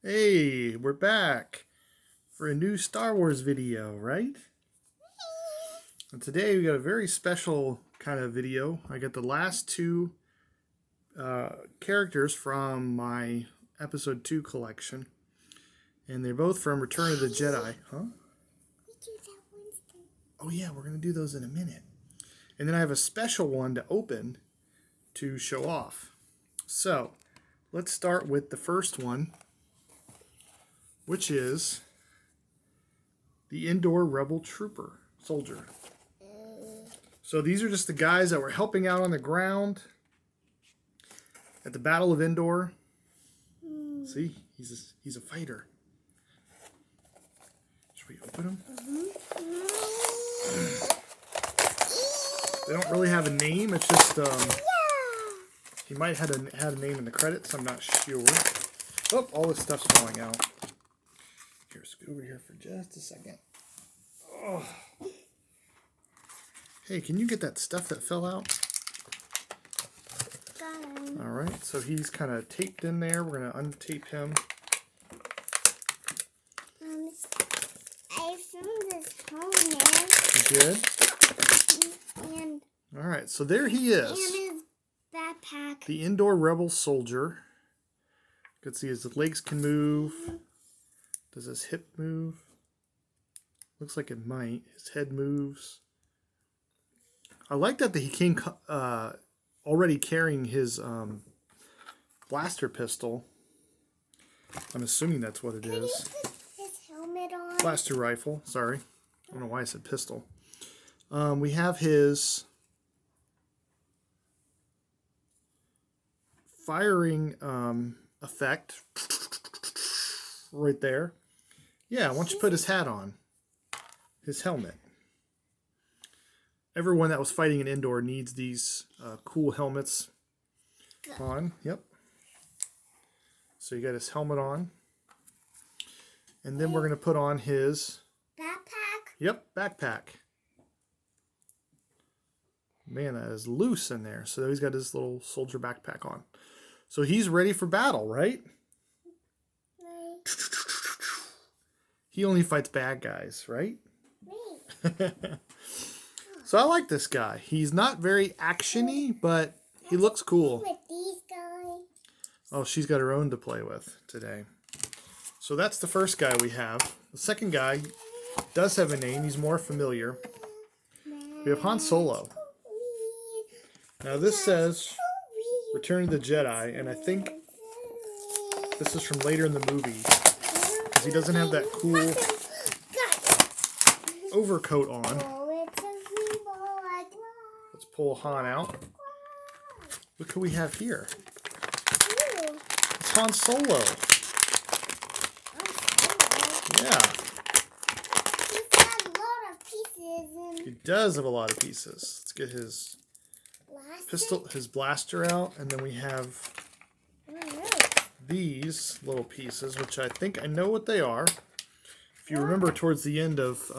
Hey, we're back for a new Star Wars video, right? And today we got a very special kind of video. I got the last two characters from my Episode 2 collection. And they're both from Return of the Jedi. Huh? Oh yeah, we're going to do those in a minute. And then I have a special one to open to show off. So, let's start with the first one, which is the Indoor Rebel Trooper Soldier. So these are just the guys that were helping out on the ground at the Battle of Endor. See, he's a fighter. Should we open them? They don't really have a name. It's just he might have had a name in the credits. I'm not sure. Oh, all this stuff's falling out. Here, scoot over here for just a second. Oh. Hey, can you get that stuff that fell out? Alright, so he's kind of taped in there. We're going to untape him. I found this helmet. You did? Alright, so there he is. And his backpack. The Indoor Rebel Soldier. You can see his legs can move. Does his hip move? Looks like it might. His head moves. I like that he came already carrying his blaster pistol. I'm assuming that's what it is. Can you put his helmet on? Blaster rifle. Sorry. I don't know why I said pistol. We have his firing effect right there. Yeah, why don't you put his hat on? His helmet. Everyone that was fighting in Endor needs these cool helmets on. Yep. So you got his helmet on. And then we're going to put on his... backpack? Yep, backpack. Man, that is loose in there. So he's got his little soldier backpack on. So he's ready for battle, right? Right. He only fights bad guys, right? Me. So I like this guy. He's not very action-y, but he looks cool. With these guys. Oh, she's got her own to play with today. So that's the first guy we have. The second guy does have a name. He's more familiar. We have Han Solo. Now this says Return of the Jedi, and I think this is from later in the movie. Because he doesn't have that cool overcoat on. Let's pull Han out. Look who we have here. It's Han Solo. Yeah. He does have a lot of pieces. Let's get his pistol, his blaster out, and then we have these little pieces, which I think I know what they are. If you remember towards the end of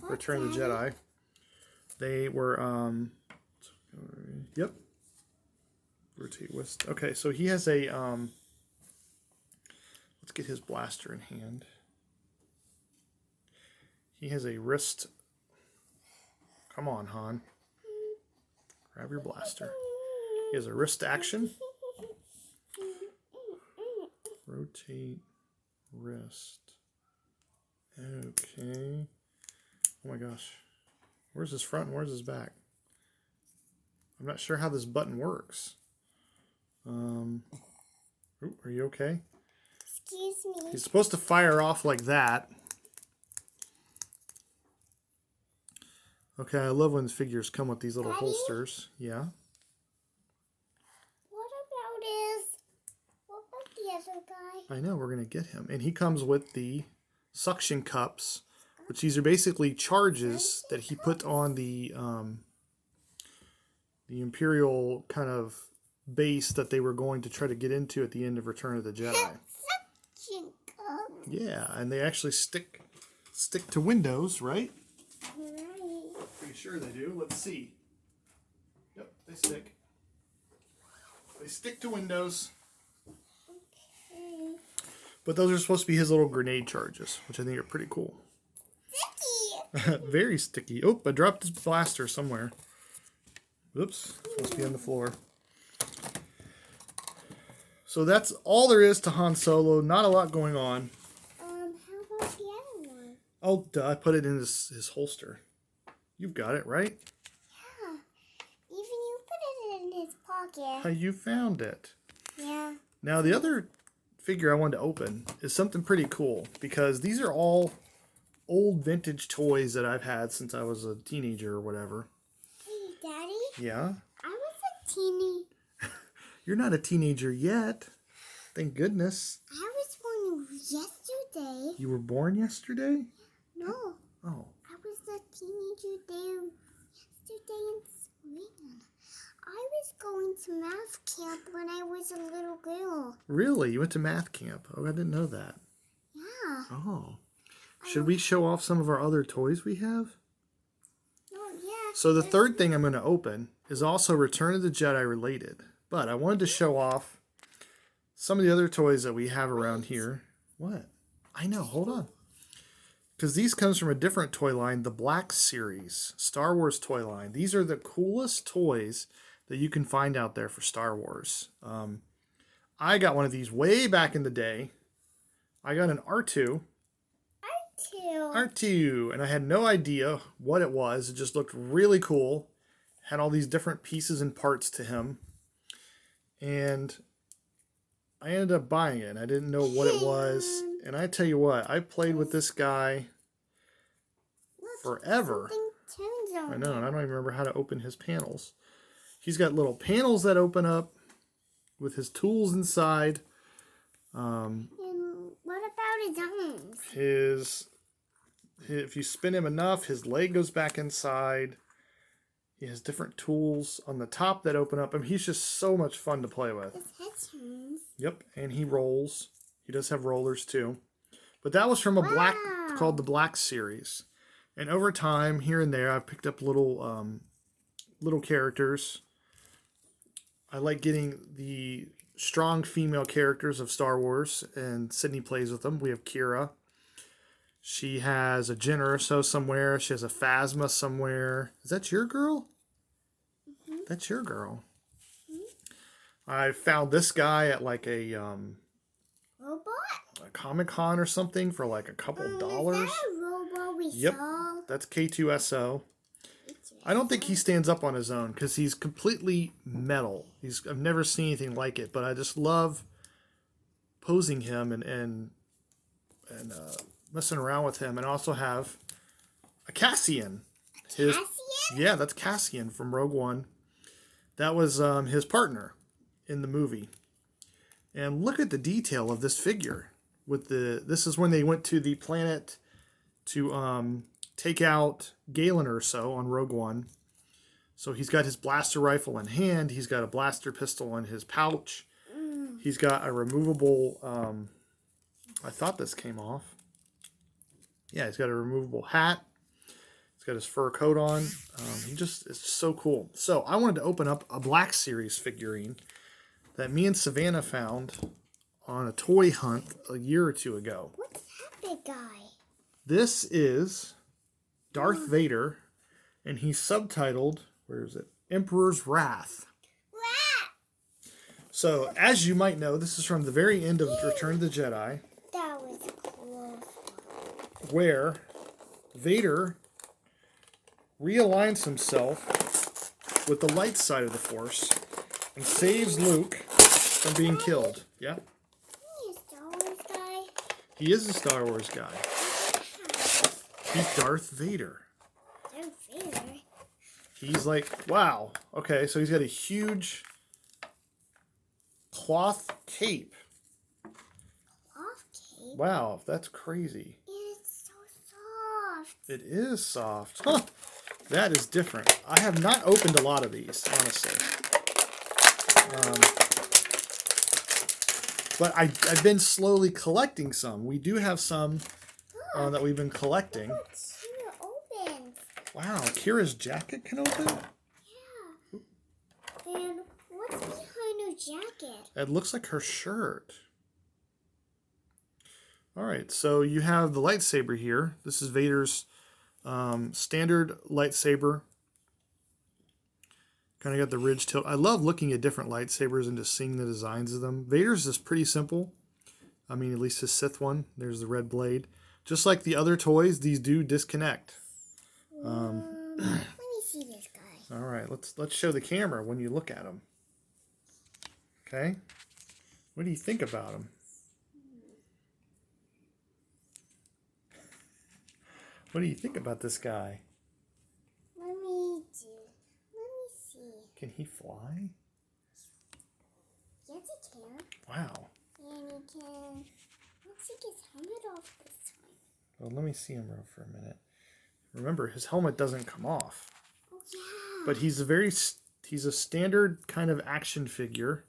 Return of the Jedi, they were, yep. Rotate wrist. Okay, so he has a, let's get his blaster in hand. He has a wrist. Come on, Han. Grab your blaster. He has a wrist action. Rotate wrist. Okay. Oh my gosh. Where's his front and where's his back? I'm not sure how this button works. Ooh, are you okay? Excuse me. He's supposed to fire off like that. Okay, I love when figures come with these little Daddy? holsters. Yeah. What about the other guy? I know, we're going to get him. And he comes with the suction cups, which these are basically charges that he put on the Imperial kind of base that they were going to try to get into at the end of Return of the Jedi. Suction cup. Yeah, and they actually stick to windows, right? Right. Pretty sure they do. Let's see. Yep, they stick. They stick to windows. Okay. But those are supposed to be his little grenade charges, which I think are pretty cool. Sticky. Very sticky. Oh, I dropped his blaster somewhere. Oops, must be on the floor. So that's all there is to Han Solo. Not a lot going on. How about the other one? Oh, duh, I put it in his holster. You've got it, right? Yeah. Even you put it in his pocket. How you found it. Yeah. Now, the other figure I wanted to open is something pretty cool because these are all old vintage toys that I've had since I was a teenager or whatever. Hey, Daddy. Yeah? I was a teeny. You're not a teenager yet. Thank goodness. I was born yesterday. You were born yesterday? No. Oh. I was a teenager yesterday in spring. I was going to math camp when I was a little girl. Really? You went to math camp? Oh, I didn't know that. Yeah. Oh. Should we show off some of our other toys we have? Oh, yeah. So the third thing I'm going to open is also Return of the Jedi related. But I wanted to show off some of the other toys that we have around here. What? I know. Hold on. Because these comes from a different toy line, the Black Series, Star Wars toy line. These are the coolest toys that you can find out there for Star Wars. I got one of these way back in the day. I got an R2. R2, and I had no idea what it was. It just looked really cool. Had all these different pieces and parts to him. And I ended up buying it. And I didn't know what it was. And I tell you what, I played with this guy forever. I know, and I don't even remember how to open his panels. He's got little panels that open up with his tools inside. And what about his arms? If you spin him enough, his leg goes back inside. He has different tools on the top that open up. I mean, he's just so much fun to play with. His head turns. Yep, and he rolls. He does have rollers too. But that was from a called the Black Series. And over time, here and there, I've picked up little characters. I like getting the strong female characters of Star Wars, and Sydney plays with them. We have Kira. She has a Jyn Erso somewhere. She has a Phasma somewhere. Is that your girl? Mm-hmm. That's your girl. Mm-hmm. I found this guy at like a Comic-Con or something for like a couple dollars. Is that a robot we Yep, saw? that's K2SO. I don't think he stands up on his own because he's completely metal. I've never seen anything like it, but I just love posing him and messing around with him. And I also have a Cassian. Cassian? Yeah, that's Cassian from Rogue One. That was his partner in the movie. And look at the detail of this figure. This is when they went to the planet to take out Galen Erso on Rogue One. So he's got his blaster rifle in hand. He's got a blaster pistol in his pouch. He's got a removable... I thought this came off. Yeah, he's got a removable hat. He's got his fur coat on. It's so cool. So I wanted to open up a Black Series figurine that me and Savannah found on a toy hunt a year or two ago. What's that big guy? This is Darth Vader, and he's subtitled, where is it? Emperor's Wrath. So, as you might know, this is from the very end of Return of the Jedi. That was close. Where Vader realigns himself with the light side of the Force and saves Luke from being killed. Yeah? He's a Star Wars guy. He is a Star Wars guy. He's Darth Vader. Darth Vader? He's like, wow. Okay, so he's got a huge cloth cape. Cloth cape? Wow, that's crazy. It's so soft. It is soft. Huh. That is different. I have not opened a lot of these, honestly. But I've been slowly collecting some. We do have some that we've been collecting. Look, Kira opens. Wow, Kira's jacket can open? Yeah. And what's behind her jacket? It looks like her shirt. All right, so you have the lightsaber here. This is Vader's standard lightsaber. Kind of got the ridge tilt. I love looking at different lightsabers and just seeing the designs of them. Vader's is pretty simple. I mean, at least his Sith one. There's the red blade. Just like the other toys, these do disconnect. Let me see this guy. All right, let's show the camera when you look at him. Okay, what do you think about him? What do you think about this guy? Let me see. Can he fly? Yes, he can. Wow. And he can. Let's take his helmet off this time. Well, let me see him for a minute. Remember, his helmet doesn't come off. Oh yeah. But he's a standard kind of action figure.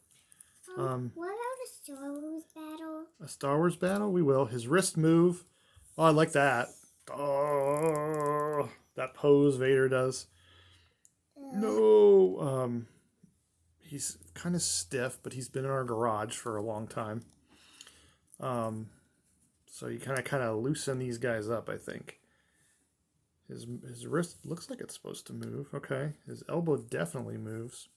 What about a Star Wars battle? A Star Wars battle? We will. His wrist move. Oh, I like that. Oh, that pose Vader does. No. He's kind of stiff, but he's been in our garage for a long time. So you kind of loosen these guys up, I think. His wrist looks like it's supposed to move. Okay. His elbow definitely moves.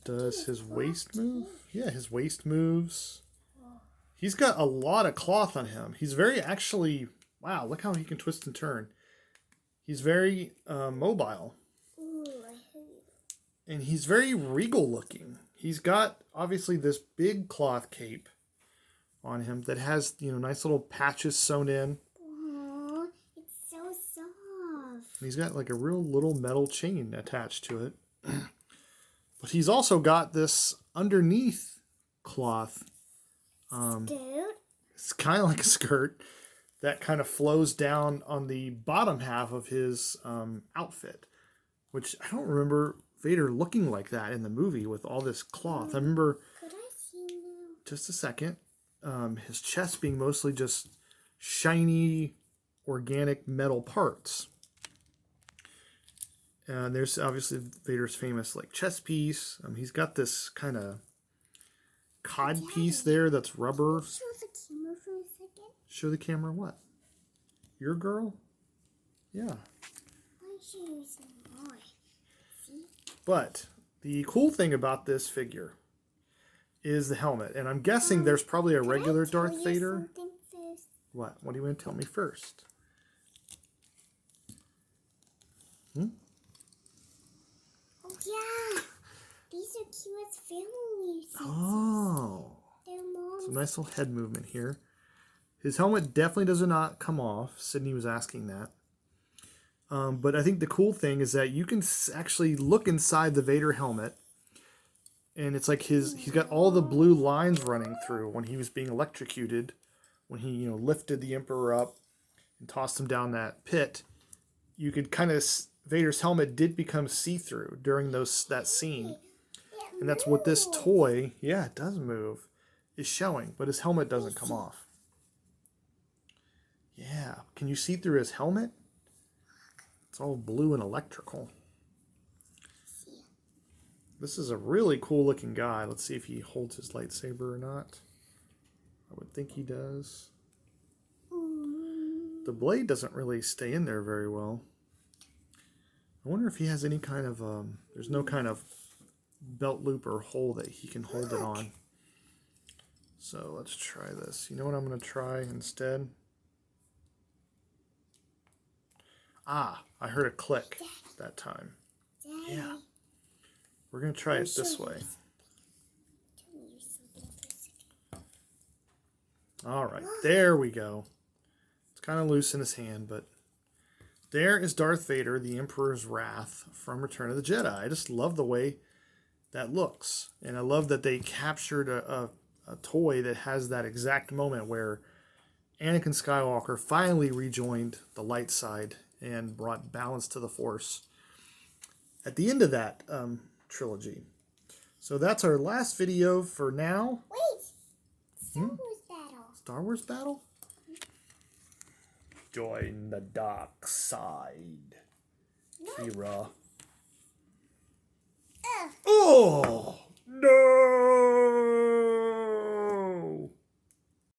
Does his waist move? Yeah, his waist moves. He's got a lot of cloth on him. He's very actually... Wow, look how he can twist and turn. He's very mobile. Ooh, I hate it. And he's very regal looking. He's got, obviously, this big cloth cape on him that has, nice little patches sewn in. Oh, it's so soft. And he's got like a real little metal chain attached to it. But he's also got this underneath cloth. Dude. It's kind of like a skirt that kind of flows down on the bottom half of his outfit, which I don't remember Vader looking like that in the movie with all this cloth. I remember, Could I see now? just a second, his chest being mostly just shiny, organic metal parts. And there's obviously Vader's famous chest piece. He's got this kind of cod piece there that's rubber. Show the camera for a second. Show the camera what? Your girl? Yeah. Why should you say more? See? But the cool thing about this figure is the helmet. And I'm guessing there's probably a regular Can I tell Darth you Vader. something first? What? What do you want to tell me first? Oh yeah, these are cute as family suits. Oh. Their moms. Some nice little head movement here. His helmet definitely does not come off. Sydney was asking that. But I think the cool thing is that you can actually look inside the Vader helmet. And it's like he's got all the blue lines running through when he was being electrocuted. When he, lifted the Emperor up and tossed him down that pit. You could kind of... Vader's helmet did become see-through during that scene. And that's what this toy... Yeah, it does move. Is showing. But his helmet doesn't come off. Yeah. Can you see through his helmet? It's all blue and electrical. This is a really cool looking guy. Let's see if he holds his lightsaber or not. I would think he does. The blade doesn't really stay in there very well. I wonder if he has any kind of... there's no kind of belt loop or hole that he can hold it on. So let's try this. You know what I'm going to try instead? Ah, I heard a click that time. Daddy. Yeah. We're going to try it this way. All right, there we go. It's kind of loose in his hand, but there is Darth Vader, the Emperor's Wrath from Return of the Jedi. I just love the way that looks. And I love that they captured a toy that has that exact moment where Anakin Skywalker finally rejoined the light side and brought balance to the Force at the end of that trilogy. So that's our last video for now. Wait! Star Wars battle. Star Wars battle? Join the dark side, Kira. Oh! No!